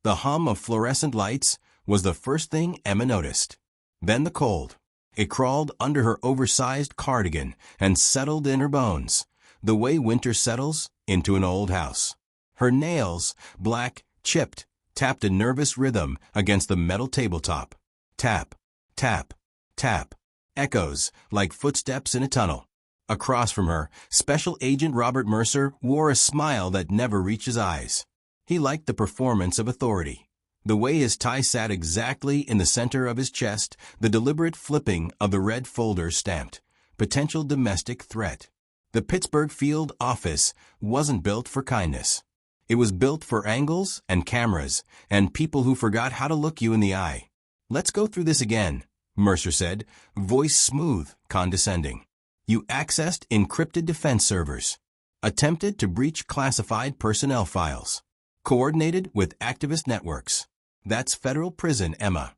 The hum of fluorescent lights was the first thing Emma noticed. Then the cold. It crawled under her oversized cardigan and settled in her bones, the way winter settles into an old house. Her nails, black, chipped, tapped a nervous rhythm against the metal tabletop. Tap, tap, tap. Echoes like footsteps in a tunnel. Across from her, Special Agent Robert Mercer wore a smile that never reached his eyes. He liked the performance of authority. The way his tie sat exactly in the center of his chest, the deliberate flipping of the red folder stamped, potential domestic threat. The Pittsburgh field office wasn't built for kindness. It was built for angles and cameras and people who forgot how to look you in the eye. "Let's go through this again," Mercer said, voice smooth, condescending. "You accessed encrypted defense servers, attempted to breach classified personnel files, coordinated with activist networks. That's federal prison, Emma."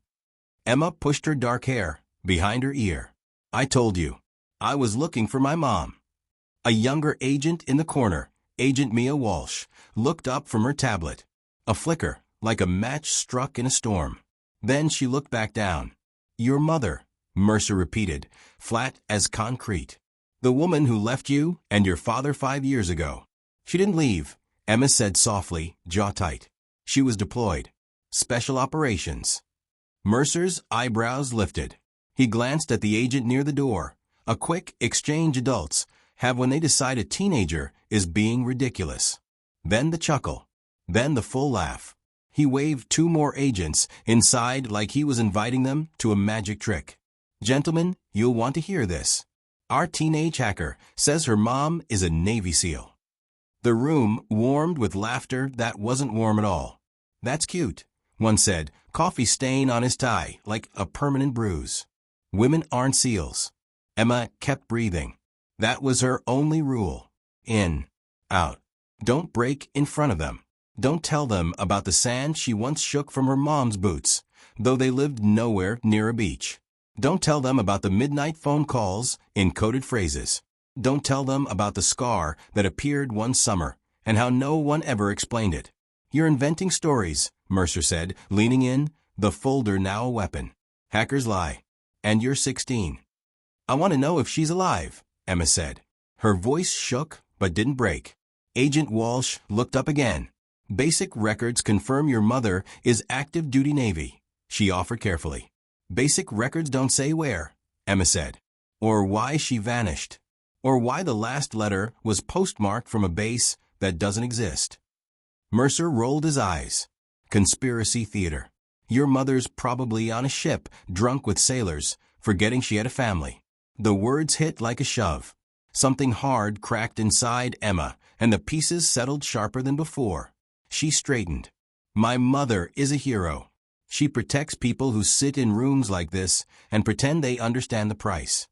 Emma pushed her dark hair behind her ear. "I told you. I was looking for my mom." A younger agent in the corner, Agent Mia Walsh, looked up from her tablet. A flicker, like a match struck in a storm. Then she looked back down. "Your mother," Mercer repeated, flat as concrete. "The woman who left you and your father 5 years ago." "She didn't leave," Emma said softly, jaw tight. "She was deployed. Special operations." Mercer's eyebrows lifted. He glanced at the agent near the door. A quick exchange adults have when they decide a teenager is being ridiculous. Then the chuckle. Then the full laugh. He waved 2 more agents inside like he was inviting them to a magic trick. "Gentlemen, you'll want to hear this. Our teenage hacker says her mom is a Navy SEAL." The room warmed with laughter that wasn't warm at all. "That's cute," one said, coffee stain on his tie like a permanent bruise. "Women aren't SEALs." Emma kept breathing. That was her only rule. In, out. Don't break in front of them. Don't tell them about the sand she once shook from her mom's boots, though they lived nowhere near a beach. Don't tell them about the midnight phone calls in coded phrases. Don't tell them about the scar that appeared one summer and how no one ever explained it. "You're inventing stories," Mercer said, leaning in, the folder now a weapon. "Hackers lie. And you're 16. "I want to know if she's alive," Emma said. Her voice shook but didn't break. Agent Walsh looked up again. "Basic records confirm your mother is active duty Navy," she offered carefully. "Basic records don't say where," Emma said. "Or why she vanished. Or why the last letter was postmarked from a base that doesn't exist." Mercer rolled his eyes. "Conspiracy theater. Your mother's probably on a ship, drunk with sailors, forgetting she had a family." The words hit like a shove. Something hard cracked inside Emma, and the pieces settled sharper than before. She straightened. "My mother is a hero. She protects people who sit in rooms like this and pretend they understand the price."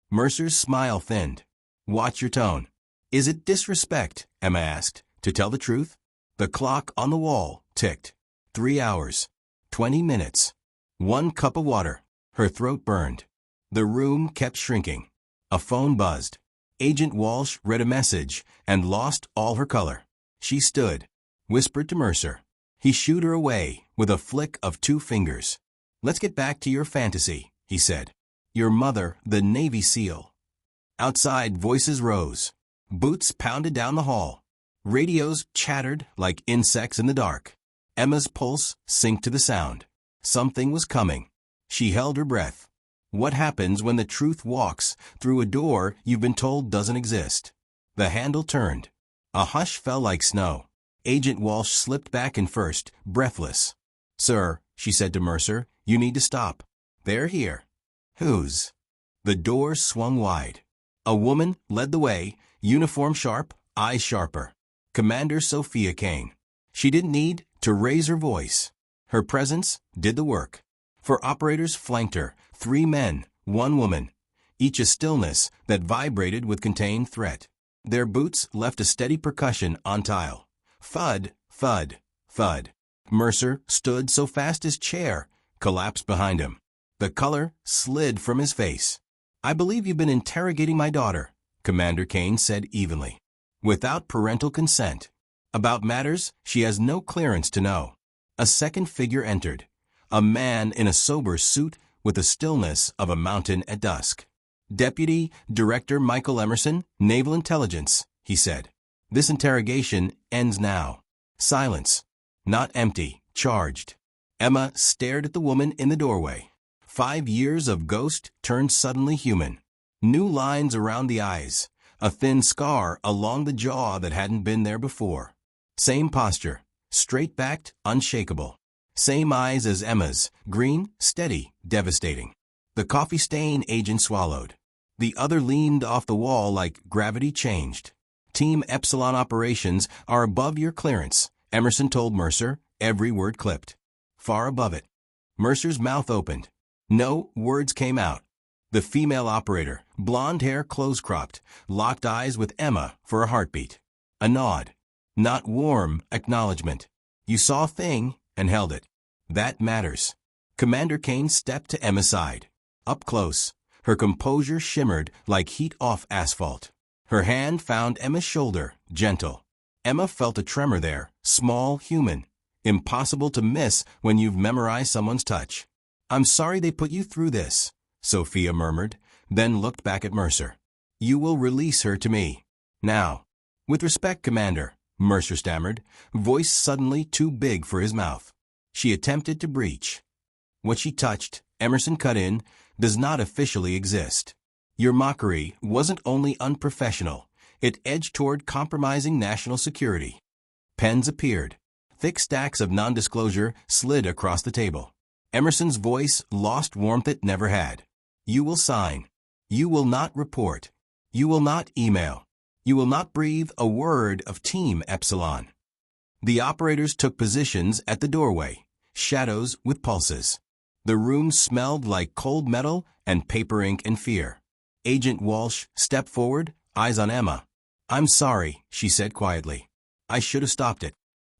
Mercer's smile thinned. "Watch your tone." "Is it disrespect," Emma asked, "to tell the truth?" The clock on the wall ticked. 3 hours. 20 minutes. 1 cup of water. Her throat burned. The room kept shrinking. A phone buzzed. Agent Walsh read a message and lost all her color. She stood, whispered to Mercer. He shooed her away with a flick of 2 fingers. "Let's get back to your fantasy," he said. "Your mother, the Navy SEAL." Outside, voices rose. Boots pounded down the hall. Radios chattered like insects in the dark. Emma's pulse synced to the sound. Something was coming. She held her breath. What happens when the truth walks through a door you've been told doesn't exist? The handle turned. A hush fell like snow. Agent Walsh slipped back in first, breathless. "Sir," she said to Mercer, "you need to stop. They're here." "Whose?" The door swung wide. A woman led the way, uniform sharp, eyes sharper. Commander Sophia Kane. She didn't need to raise her voice. Her presence did the work. 4 operators flanked her, 3 men, 1 woman, each a stillness that vibrated with contained threat. Their boots left a steady percussion on tile. Thud, thud, thud. Mercer stood so fast his chair collapsed behind him. The color slid from his face. "I believe you've been interrogating my daughter," Commander Kane said evenly. "Without parental consent. About matters she has no clearance to know." A second figure entered. A man in a sober suit with the stillness of a mountain at dusk. "Deputy Director Michael Emerson, Naval Intelligence," he said. "This interrogation ends now." Silence. Not empty, charged. Emma stared at the woman in the doorway. 5 years of ghost turned suddenly human. New lines around the eyes. A thin scar along the jaw that hadn't been there before. Same posture. Straight-backed, unshakable. Same eyes as Emma's. Green, steady, devastating. The coffee stain agent swallowed. The other leaned off the wall like gravity changed. "Team Epsilon operations are above your clearance," Emerson told Mercer, every word clipped. Far above it. Mercer's mouth opened. No words came out. The female operator, blonde hair close-cropped, locked eyes with Emma for a heartbeat. A nod. Not warm acknowledgement. You saw a thing and held it. That matters. Commander Kane stepped to Emma's side. Up close. Her composure shimmered like heat off asphalt. Her hand found Emma's shoulder, gentle. Emma felt a tremor there, small, human. Impossible to miss when you've memorized someone's touch. "I'm sorry they put you through this," Sophia murmured, then looked back at Mercer. "You will release her to me. Now." "With respect, Commander," Mercer stammered, voice suddenly too big for his mouth. She attempted to breach. "What she touched," Emerson cut in, "does not officially exist. Your mockery wasn't only unprofessional, it edged toward compromising national security." Pens appeared. Thick stacks of non-disclosure slid across the table. Emerson's voice lost warmth it never had. "You will sign. You will not report. You will not email. You will not breathe a word of Team Epsilon." The operators took positions at the doorway, shadows with pulses. The room smelled like cold metal and paper ink and fear. Agent Walsh stepped forward, eyes on Emma. "I'm sorry," she said quietly. "I should have stopped it."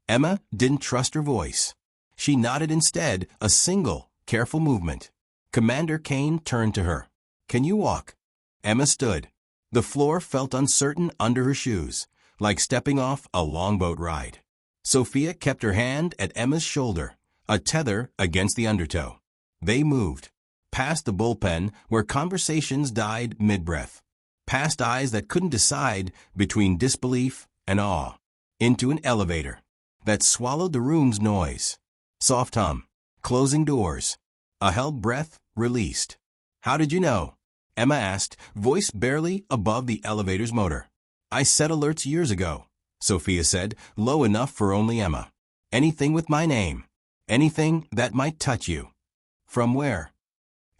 Emma didn't trust her voice. She nodded instead, a single, careful movement. Commander Kane turned to her. "Can you walk?" Emma stood. The floor felt uncertain under her shoes, like stepping off a longboat ride. Sophia kept her hand at Emma's shoulder, a tether against the undertow. They moved. Past the bullpen where conversations died mid-breath. Past eyes that couldn't decide between disbelief and awe. Into an elevator that swallowed the room's noise. Soft hum. Closing doors. A held breath released. "How did you know?" Emma asked, voice barely above the elevator's motor. "I set alerts years ago," Sophia said, low enough for only Emma. "Anything with my name. Anything that might touch you." "From where?"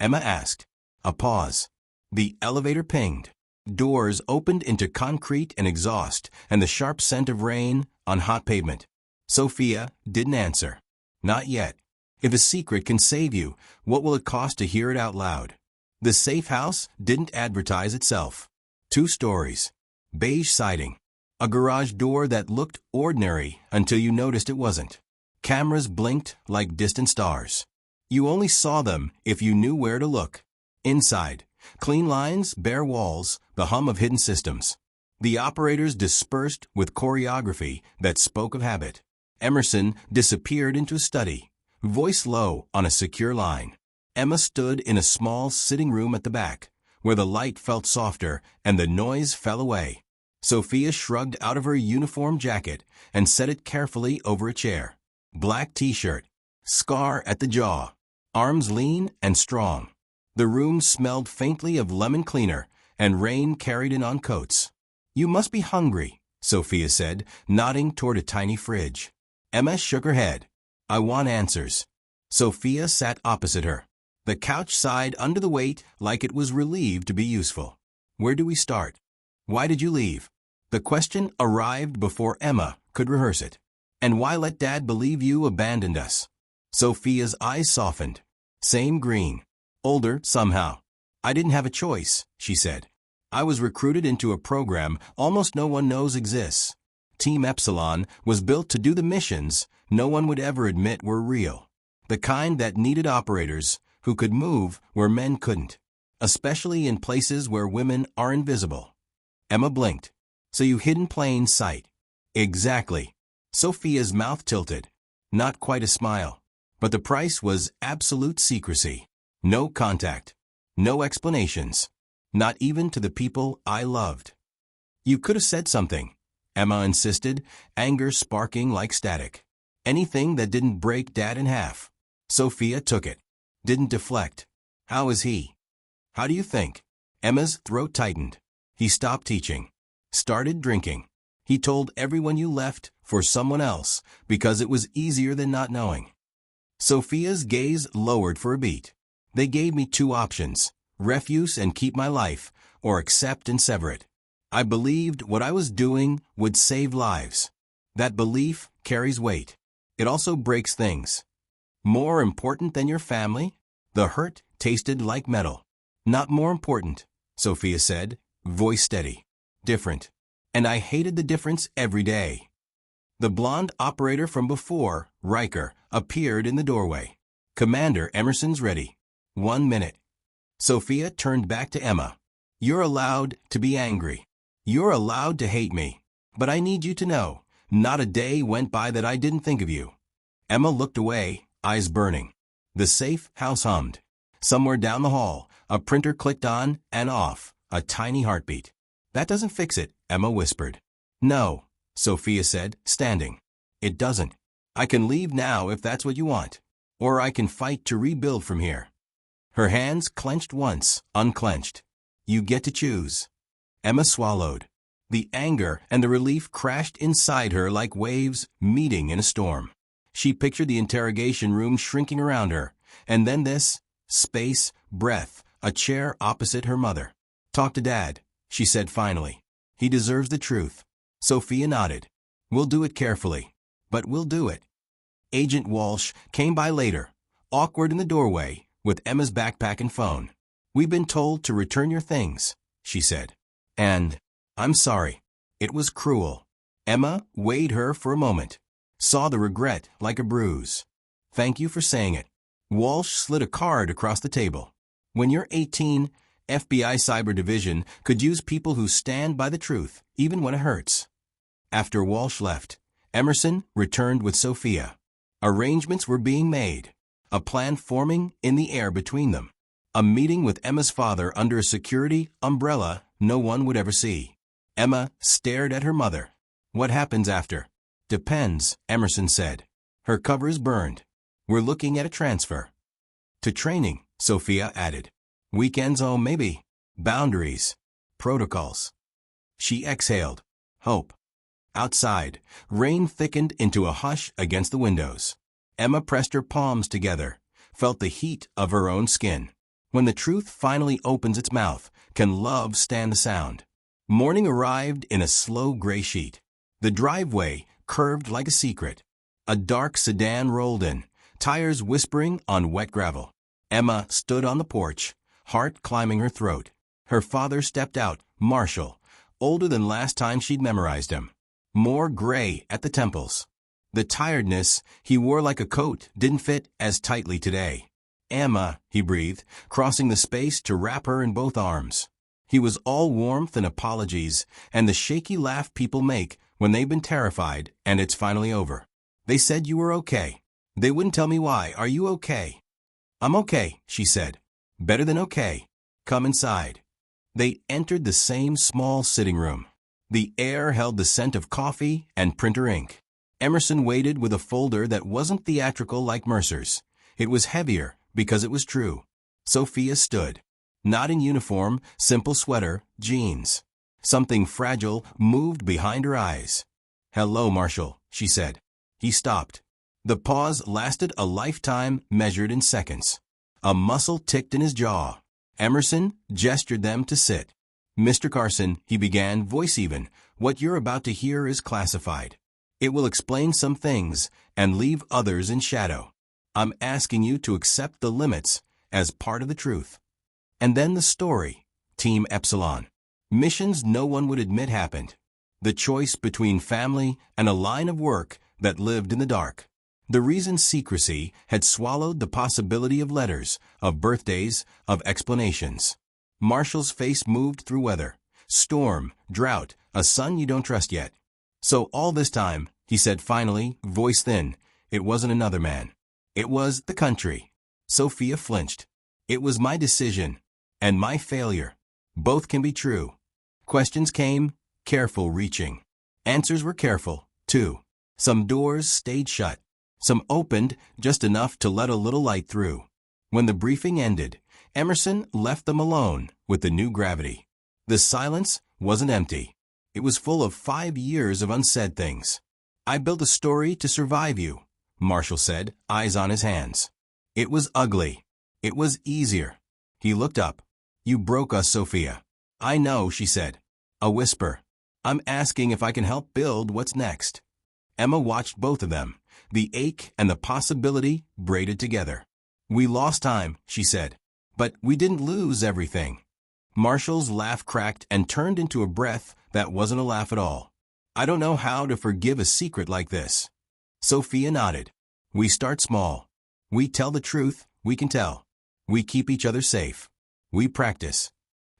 Emma asked. A pause. The elevator pinged. Doors opened into concrete and exhaust and the sharp scent of rain on hot pavement. Sophia didn't answer. Not yet. If a secret can save you, what will it cost to hear it out loud? The safe house didn't advertise itself. 2 stories. Beige siding. A garage door that looked ordinary until you noticed it wasn't. Cameras blinked like distant stars. You only saw them if you knew where to look. Inside. Clean lines, bare walls, the hum of hidden systems. The operators dispersed with choreography that spoke of habit. Emerson disappeared into a study, voice low on a secure line. Emma stood in a small sitting room at the back, where the light felt softer and the noise fell away. Sophia shrugged out of her uniform jacket and set it carefully over a chair. Black t-shirt, scar at the jaw, arms lean and strong. The room smelled faintly of lemon cleaner, and rain carried in on coats. "You must be hungry," Sophia said, nodding toward a tiny fridge. Emma shook her head. "I want answers." Sophia sat opposite her. The couch sighed under the weight like it was relieved to be useful. "Where do we start? Why did you leave?" The question arrived before Emma could rehearse it. "And why let Dad believe you abandoned us?" Sophia's eyes softened. Same green. Older, somehow. "I didn't have a choice," she said. "I was recruited into a program almost no one knows exists. Team Epsilon was built to do the missions no one would ever admit were real. The kind that needed operators who could move where men couldn't, especially in places where women are invisible." Emma blinked. "So you hid in plain sight." "Exactly." Sophia's mouth tilted. Not quite a smile. But the price was absolute secrecy. No contact. No explanations. Not even to the people I loved. You could have said something, Emma insisted, anger sparking like static. Anything that didn't break Dad in half. Sophia took it. Didn't deflect. How is he? How do you think? Emma's throat tightened. He stopped teaching. Started drinking. He told everyone you left for someone else because it was easier than not knowing. Sophia's gaze lowered for a beat. They gave me two options, refuse and keep my life, or accept and sever it. I believed what I was doing would save lives. That belief carries weight. It also breaks things. More important than your family? The hurt tasted like metal. Not more important, Sophia said, voice steady. Different. And I hated the difference every day. The blonde operator from before, Riker, appeared in the doorway. Commander Emerson's ready. 1 minute. Sophia turned back to Emma. You're allowed to be angry. You're allowed to hate me. But I need you to know, not a day went by that I didn't think of you. Emma looked away, eyes burning. The safe house hummed. Somewhere down the hall, a printer clicked on and off, a tiny heartbeat. That doesn't fix it, Emma whispered. No, Sophia said, standing. It doesn't. I can leave now if that's what you want. Or I can fight to rebuild from here. Her hands clenched once, unclenched. You get to choose. Emma swallowed. The anger and the relief crashed inside her like waves meeting in a storm. She pictured the interrogation room shrinking around her, and then this, space, breath, a chair opposite her mother. Talk to Dad, she said finally. He deserves the truth. Sophia nodded. We'll do it carefully. But we'll do it. Agent Walsh came by later, awkward in the doorway, with Emma's backpack and phone. We've been told to return your things, she said. And, I'm sorry. It was cruel. Emma weighed her for a moment. Saw the regret like a bruise. Thank you for saying it. Walsh slid a card across the table. When you're 18, FBI Cyber Division could use people who stand by the truth, even when it hurts. After Walsh left, Emerson returned with Sophia. Arrangements were being made. A plan forming in the air between them. A meeting with Emma's father under a security umbrella no one would ever see. Emma stared at her mother. What happens after? Depends, Emerson said. Her cover is burned. We're looking at a transfer. To training, Sophia added. Weekends, oh maybe. Boundaries. Protocols. She exhaled. Hope. Outside, rain thickened into a hush against the windows. Emma pressed her palms together, felt the heat of her own skin. When the truth finally opens its mouth, can love stand the sound? Morning arrived in a slow gray sheet. The driveway curved like a secret. A dark sedan rolled in, tires whispering on wet gravel. Emma stood on the porch, heart climbing her throat. Her father stepped out, Marshall, older than last time she'd memorized him. More gray at the temples. The tiredness he wore like a coat didn't fit as tightly today. Emma, he breathed, crossing the space to wrap her in both arms. He was all warmth and apologies, and the shaky laugh people make when they've been terrified and it's finally over. They said you were okay. They wouldn't tell me why. Are you okay? I'm okay, she said. Better than okay. Come inside. They entered the same small sitting room. The air held the scent of coffee and printer ink. Emerson waited with a folder that wasn't theatrical like Mercer's. It was heavier because it was true. Sophia stood. Not in uniform, simple sweater, jeans. Something fragile moved behind her eyes. Hello, Marshall, she said. He stopped. The pause lasted a lifetime measured in seconds. A muscle ticked in his jaw. Emerson gestured them to sit. Mr. Carson, he began, voice even, what you're about to hear is classified. It will explain some things and leave others in shadow. I'm asking you to accept the limits as part of the truth. And then the story, Team Epsilon. Missions no one would admit happened. The choice between family and a line of work that lived in the dark. The reason secrecy had swallowed the possibility of letters, of birthdays, of explanations. Marshall's face moved through weather. Storm, drought, a sun you don't trust yet. So all this time, he said finally, voice thin, It wasn't another man. It was the country. Sophia flinched. It was my decision. And my failure. Both can be true. Questions came, careful reaching. Answers were careful, too. Some doors stayed shut. Some opened just enough to let a little light through. When the briefing ended, Emerson left them alone with the new gravity. The silence wasn't empty. It was full of 5 years of unsaid things. I built a story to survive you, Marshall said, eyes on his hands. It was ugly. It was easier. He looked up. You broke us, Sophia. I know, she said. A whisper. I'm asking if I can help build what's next. Emma watched both of them, the ache and the possibility braided together. We lost time, she said. But we didn't lose everything. Marshall's laugh cracked and turned into a breath that wasn't a laugh at all. I don't know how to forgive a secret like this. Sophia nodded. We start small. We tell the truth we can tell. We keep each other safe. We practice.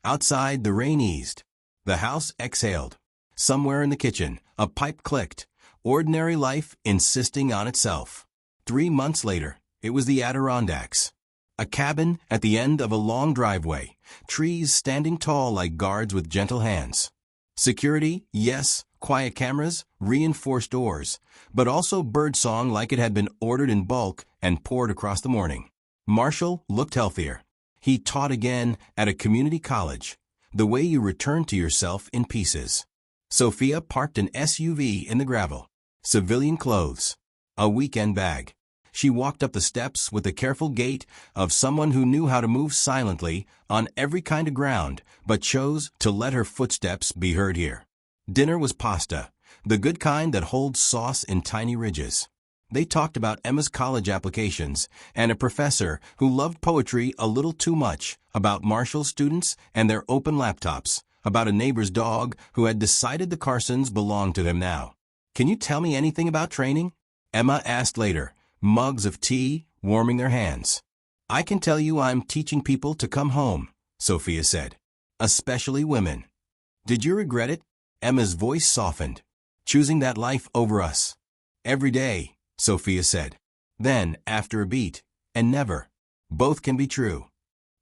Outside, the rain eased. The house exhaled. Somewhere in the kitchen, a pipe clicked. Ordinary life insisting on itself. 3 months later, it was the Adirondacks. A cabin at the end of a long driveway, trees standing tall like guards with gentle hands. Security, yes, quiet cameras, reinforced doors, but also birdsong like it had been ordered in bulk and poured across the morning. Marshall looked healthier. He taught again at a community college, the way you return to yourself in pieces. Sophia parked an SUV in the gravel. Civilian clothes. A weekend bag. She walked up the steps with the careful gait of someone who knew how to move silently on every kind of ground, but chose to let her footsteps be heard here. Dinner was pasta, the good kind that holds sauce in tiny ridges. They talked about Emma's college applications and a professor who loved poetry a little too much, about Marshall's students and their open laptops, about a neighbor's dog who had decided the Carsons belonged to them now. Can you tell me anything about training? Emma asked later, mugs of tea warming their hands. I can tell you I'm teaching people to come home, Sophia said. Especially women. Did you regret it? Emma's voice softened. Choosing that life over us. Every day, Sophia said. Then, after a beat, and never. Both can be true.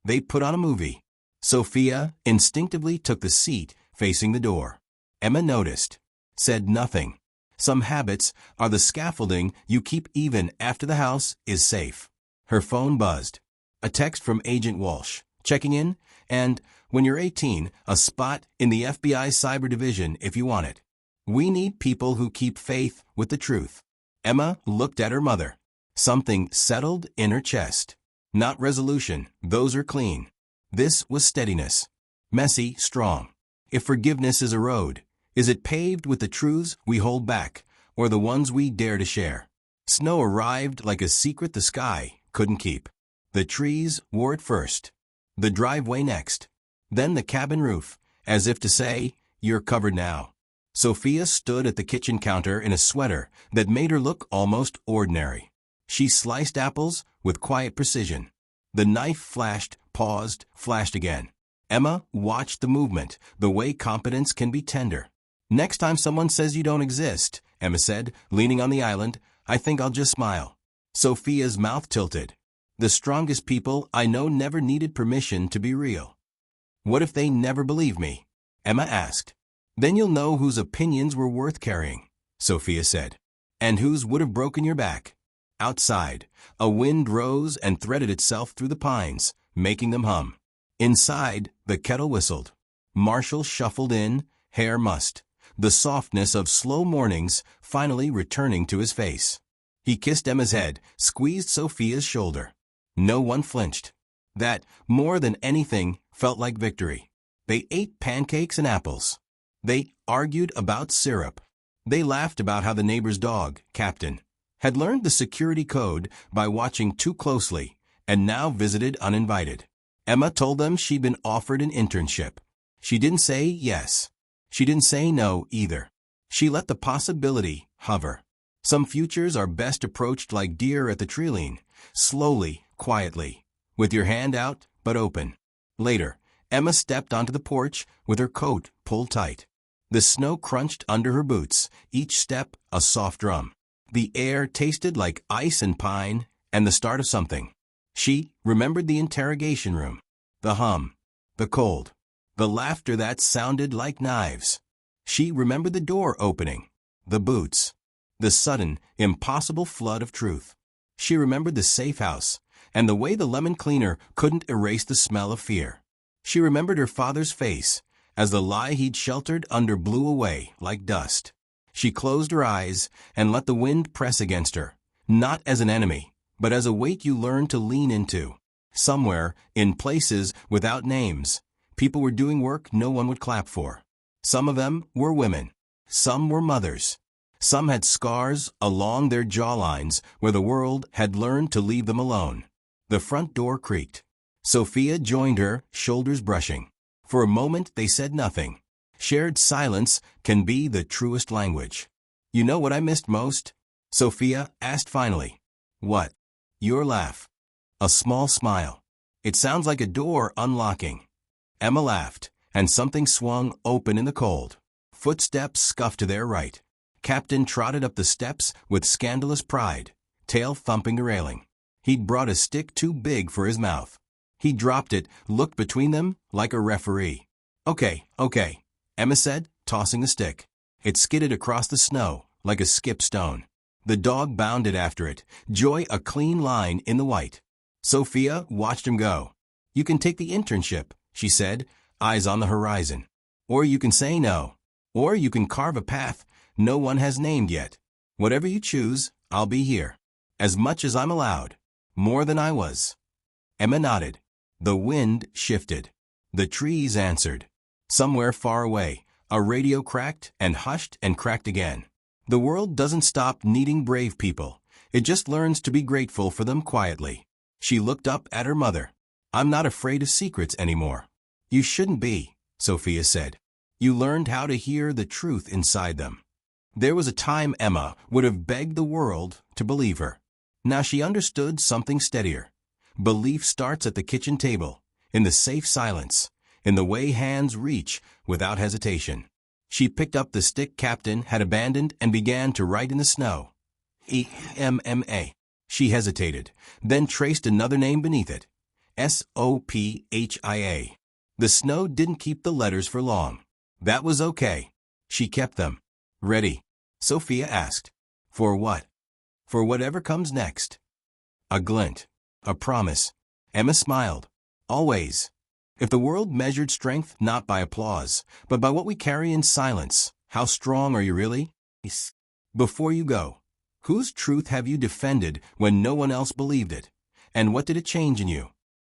They put on a movie. Sophia instinctively took the seat facing the door. Emma noticed. Said nothing. Some habits are the scaffolding you keep even after the house is safe. Her phone buzzed. A text from Agent Walsh, checking in, and, when you're 18, a spot in the FBI Cyber Division if you want it. We need people who keep faith with the truth. Emma looked at her mother. Something settled in her chest. Not resolution, those are clean. This was steadiness. Messy, strong. If forgiveness is a road, is it paved with the truths we hold back, or the ones we dare to share? Snow arrived like a secret the sky couldn't keep. The trees wore it first. The driveway next. Then the cabin roof, as if to say, you're covered now. Sophia stood at the kitchen counter in a sweater that made her look almost ordinary. She sliced apples with quiet precision. The knife flashed, paused, flashed again. Emma watched the movement, the way competence can be tender. Next time someone says you don't exist, Emma said, leaning on the island, I think I'll just smile. Sophia's mouth tilted. The strongest people I know never needed permission to be real. What if they never believe me? Emma asked. Then you'll know whose opinions were worth carrying, Sophia said. And whose would have broken your back. Outside, a wind rose and threaded itself through the pines, making them hum. Inside, the kettle whistled. Marshall shuffled in, hair mussed. The softness of slow mornings finally returning to his face. He kissed Emma's head, squeezed Sophia's shoulder. No one flinched. That, more than anything, felt like victory. They ate pancakes and apples. They argued about syrup. They laughed about how the neighbor's dog, Captain, had learned the security code by watching too closely and now visited uninvited. Emma told them she'd been offered an internship. She didn't say yes. She didn't say no either. She let the possibility hover. Some futures are best approached like deer at the treeline, slowly, quietly, with your hand out but open. Later, Emma stepped onto the porch with her coat pulled tight. The snow crunched under her boots, each step a soft drum. The air tasted like ice and pine, and the start of something. She remembered the interrogation room, the hum, the cold, the laughter that sounded like knives. She remembered the door opening, the boots, the sudden, impossible flood of truth. She remembered the safe house, and the way the lemon cleaner couldn't erase the smell of fear. She remembered her father's face, as the lie he'd sheltered under blew away like dust. She closed her eyes and let the wind press against her, not as an enemy, but as a weight you learn to lean into. Somewhere, in places without names, people were doing work no one would clap for. Some of them were women. Some were mothers. Some had scars along their jawlines where the world had learned to leave them alone. The front door creaked. Sophia joined her, shoulders brushing. For a moment they said nothing. Shared silence can be the truest language. "You know what I missed most?" Sophia asked finally. "What?" "Your laugh." A small smile. "It sounds like a door unlocking." Emma laughed, and something swung open in the cold. Footsteps scuffed to their right. Captain trotted up the steps with scandalous pride, tail thumping the railing. He'd brought a stick too big for his mouth. He dropped it, looked between them like a referee. Okay, Emma said, tossing the stick. It skidded across the snow like a skip stone. The dog bounded after it, Joy a clean line in the white. Sophia watched him go. "You can take the internship," she said, eyes on the horizon. "Or you can say no. Or you can carve a path no one has named yet. Whatever you choose, I'll be here. As much as I'm allowed. More than I was." Emma nodded. The wind shifted. The trees answered. Somewhere far away, a radio cracked and hushed and cracked again. The world doesn't stop needing brave people. It just learns to be grateful for them quietly. She looked up at her mother. "I'm not afraid of secrets anymore." "You shouldn't be," Sophia said. "You learned how to hear the truth inside them." There was a time Emma would have begged the world to believe her. Now she understood something steadier. Belief starts at the kitchen table, in the safe silence, in the way hands reach without hesitation. She picked up the stick Captain had abandoned and began to write in the snow. EMMA. She hesitated, then traced another name beneath it. SOPHIA. The snow didn't keep the letters for long. That was okay. She kept them. "Ready?" Sophia asked. "For what?" "For whatever comes next." A glint. A promise. Emma smiled. "Always. If the world measured strength not by applause, but by what we carry in silence, how strong are you really?" Before you go, whose truth have you defended when no one else believed it? And what did it change in you?